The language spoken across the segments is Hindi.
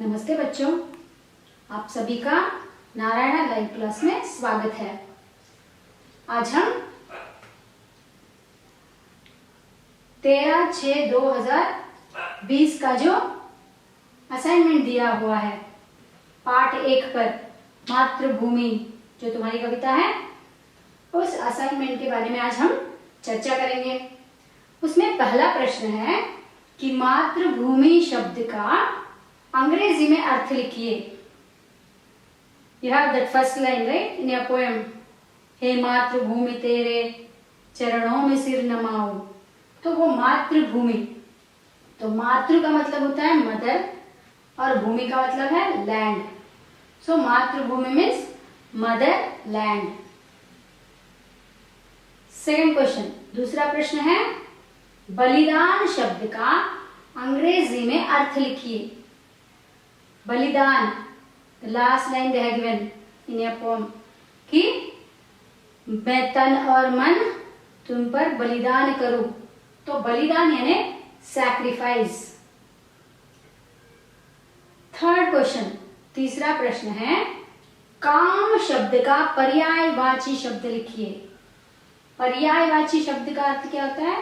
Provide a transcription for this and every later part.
नमस्ते बच्चों, आप सभी का नारायणा लाइव क्लास में स्वागत है। आज हम 13/6/2020 का जो असाइनमेंट दिया हुआ है पाठ 1 पर मातृभूमि जो तुम्हारी कविता है, उस असाइनमेंट के बारे में आज हम चर्चा करेंगे। उसमें पहला प्रश्न है कि मातृभूमि शब्द का अंग्रेजी में अर्थ लिखिए। You have that first line right in your poem. हे मातृभूमि तेरे चरणों में सिर नमाऊं। तो वो मातृभूमि, तो मातृ का मतलब होता है मदर और भूमि का मतलब है लैंड। सो मातृभूमि means mother land. Second question, दूसरा प्रश्न है बलिदान शब्द का अंग्रेजी में अर्थ लिखिए। बलिदान, last line they have given in your poem कि मैं तन और मन तुम पर बलिदान करूं। तो बलिदान यानी सैक्रिफाइस। थर्ड क्वेश्चन, तीसरा प्रश्न है काम शब्द का पर्यायवाची शब्द लिखिए। पर्यायवाची शब्द का अर्थ क्या होता है?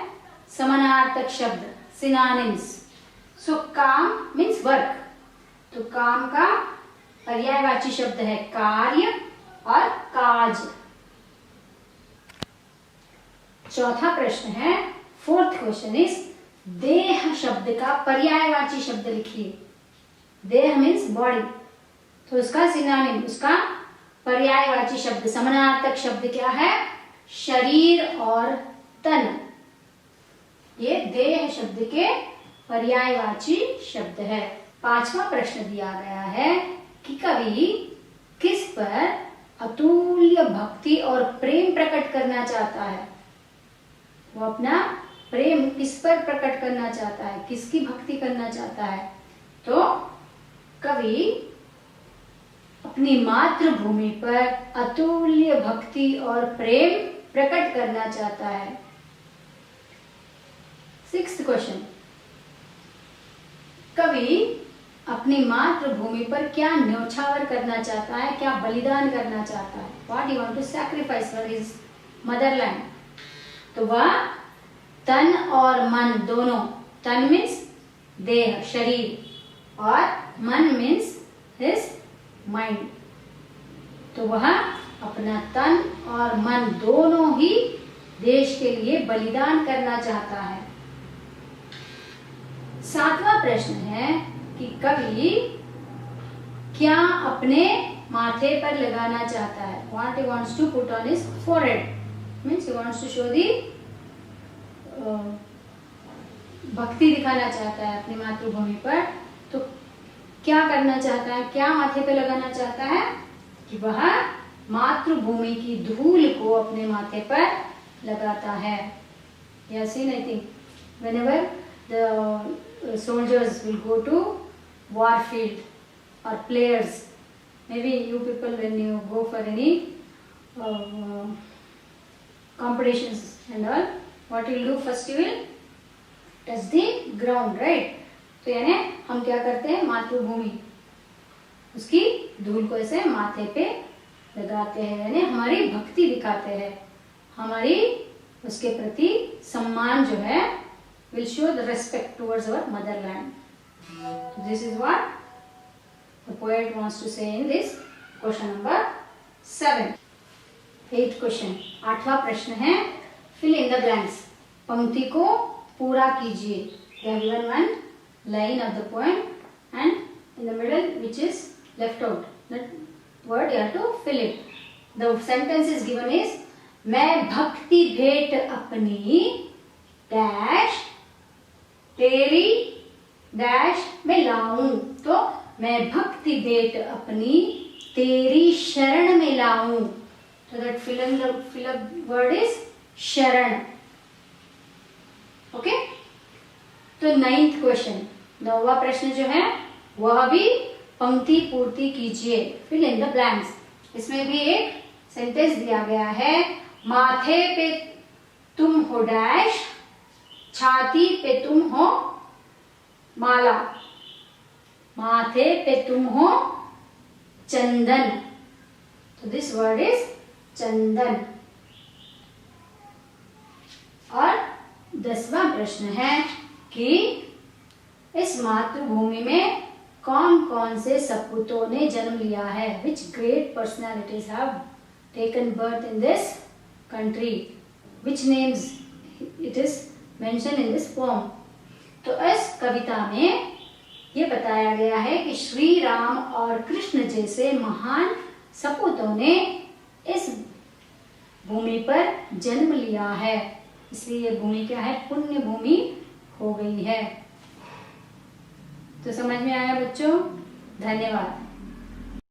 समानार्थक शब्द, सिनोनिम्स। सो काम मीन्स वर्क, तो काम का पर्यायवाची शब्द है कार्य और काज। चौथा प्रश्न है, फोर्थ क्वेश्चन इज देह शब्द का पर्यायवाची शब्द लिखिए। देह मीन्स बॉडी, तो उसका सिनोनिम, उसका पर्यायवाची शब्द, समानार्थक शब्द क्या है? शरीर और तन। ये देह शब्द के पर्यायवाची शब्द है। पांचवा प्रश्न दिया गया है कि कवि किस पर अतुल्य भक्ति और प्रेम प्रकट करना चाहता है। वो अपना प्रेम किस पर प्रकट करना चाहता है, किसकी भक्ति करना चाहता है? तो कवि अपनी मातृभूमि पर अतुल्य भक्ति और प्रेम प्रकट करना चाहता है। सिक्स्थ क्वेश्चन, कवि अपनी मातृभूमि पर क्या न्योछावर करना चाहता है, क्या बलिदान करना चाहता है? What he want to sacrifice for his motherland? तो वह तन और मन दोनों, तन मीन्स देह शरीर और मन मीन्स his माइंड, तो वह अपना तन और मन दोनों ही देश के लिए बलिदान करना चाहता है। सातवां प्रश्न है कि कवि क्या अपने माथे पर लगाना चाहता है? What he wants to put on his forehead means he wants to show the भक्ति दिखाना चाहता है अपनी मातृभूमि पर। तो क्या करना चाहता है, क्या माथे पे लगाना चाहता है? कि वह मातृभूमि की धूल को अपने माथे पर लगाता है। Yes, I think whenever the soldiers will go to war field or players, maybe you people when you go for any competitions and all, what you will do first, you will touch the ground, right? तो यानी हम क्या करते हैं, मातृभूमि उसकी धूल को ऐसे माथे पे लगाते हैं, यानी हमारी भक्ति दिखाते हैं, हमारी उसके प्रति सम्मान जो है, will show the respect towards our motherland. This is what the poet wants to say in this question number 7. Eighth question, आठवां प्रश्न है fill in the blanks. पंक्ति को पूरा कीजिए। They have given one line of the poem and in the middle which is left out. That word you have to fill it. The sentence is given is मैं भक्ति भेंट अपनी डैश तेरी डैश में लाऊं। तो मैं भक्ति भेंट अपनी तेरी शरण में लाऊं। तो that fill up word is शरण। ओके, तो 9th क्वेश्चन, 9वां प्रश्न जो है वह भी पंक्ति पूर्ति कीजिए। fill in the blanks। इसमें भी एक सेंटेंस दिया गया है, माथे पे तुम हो डैश, छाती पे तुम हो माला। माथे पे तुम हो चंदन। तो दिस वर्ड इज चंदन। और 10वां प्रश्न है कि इस मातृभूमि में कौन कौन से सपूतों ने जन्म लिया है? Which great personalities have taken birth in this country? Which names it is mention in this poem? तो इस कविता में ये बताया गया है कि श्री राम और कृष्ण जैसे महान सपूतों ने इस भूमि पर जन्म लिया है, इसलिए ये भूमि क्या है? पुण्य भूमि हो गई है। तो समझ में आया बच्चों? धन्यवाद।